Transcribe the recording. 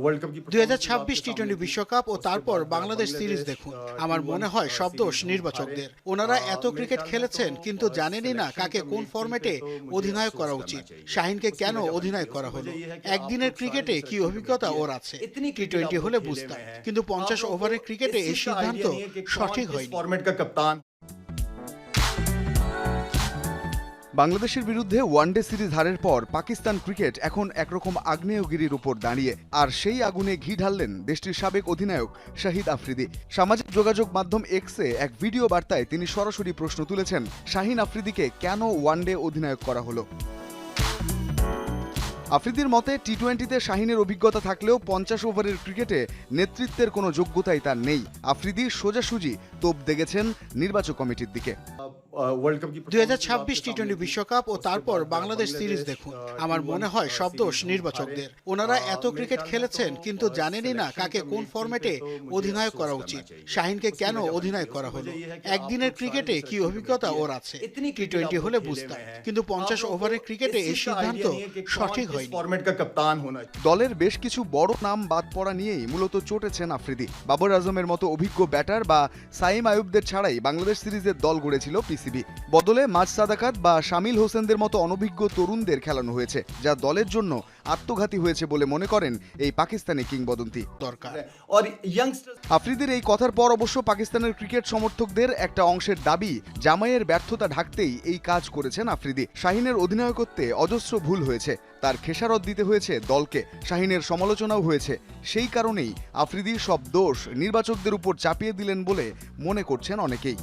2026 টি-20 বিশ্বকাপ ও তারপর বাংলাদেশ সিরিজ দেখুন। আমার মনে হয় সব দোষ নির্বাচকদের। ওনারা এত ক্রিকেট খেলেছেন কিন্তু জানেনই না কাকে কোন ফরম্যাটে অধিনায়ক করা উচিত। শাহিনকে কেন অধিনায়ক করা হলো? একদিনের ক্রিকেটে কি অভিজ্ঞতা ওর আছে? টি-20 হলে বুঝতাম, কিন্তু 50 ওভারের ক্রিকেটে এই সিদ্ধান্ত সঠিক হয়নি। বাংলাদেশের বিরুদ্ধে ওয়ানডে সিরিজ হারের পর পাকিস্তান ক্রিকেট এখন একরকম আগ্নেয়গিরির উপর দাঁড়িয়ে, আর সেই আগুনে ঘি ঢাললেন দেশটির সাবেক অধিনায়ক শাহিদ আফ্রিদি। সামাজিক যোগাযোগ মাধ্যম এক্সে এক ভিডিও বার্তায় তিনি সরাসরি প্রশ্ন তুলেছেন, শাহিন আফ্রিদিকে কেন ওয়ানডে অধিনায়ক করা হলো। আফ্রিদির মতে টি-20তে শাহিনের অভিজ্ঞতা থাকলেও 50 ওভারের ক্রিকেটে নেতৃত্বের কোনো যোগ্যতাই তার নেই। আফ্রিদি সোজাসুজি তোপ দেগেছেন নির্বাচক কমিটির দিকে। 2026 টি-20 বিশ্বকাপ ও তারপর বাংলাদেশ সিরিজ দেখুন। আমার মনে হয় সব দোষ নির্বাচকদের। ওনারা এত ক্রিকেট খেলেছেন কিন্তু জানেনই না কাকে কোন ফরম্যাটে অধিনায়ক করা উচিত। শাহিনকে কেন অধিনায়ক করা হলো? একদিনের ক্রিকেটে কি অভিজ্ঞতা ওর আছে? টি-20 হলে বুঝতাম, কিন্তু 50 ওভারের ক্রিকেটে এই সিদ্ধান্ত সঠিক হয়নি। দলের বেশ কিছু বড় নাম বাদ পড়া নিয়েই মূলত চটেছেন আফ্রিদি। বাবর আজমের মতো অভিজ্ঞ ব্যাটার বা সাইম আয়ুবদের ছাড়াই বাংলাদেশ সিরিজের দল গড়েছিল পিসিবি। বদলে মাজ সাদাকাত বা শামিল হোসেনদের মতো অনভিজ্ঞ তরুণদের খেলানো হয়েছে, যা দলের জন্য আত্মঘাতী হয়েছে বলে মনে করেন এই পাকিস্তানি কিংবদন্তি। দরকার আফ্রিদির এই কথার পর অবশ্য পাকিস্তানের ক্রিকেট সমর্থকদের একটা অংশের দাবি, জামাইয়ের ব্যর্থতা ঢাকতেই এই কাজ করেছেন আফ্রিদি। শাহিনের অধিনায়কত্বে অজস্র ভুল হয়েছে, তার খেসারত দিতে হয়েছে দলকে, শাহিনের সমালোচনাও হয়েছে। সেই কারণেই আফ্রিদি সব দোষ নির্বাচকদের উপর চাপিয়ে দিলেন বলে মনে করছেন অনেকেই।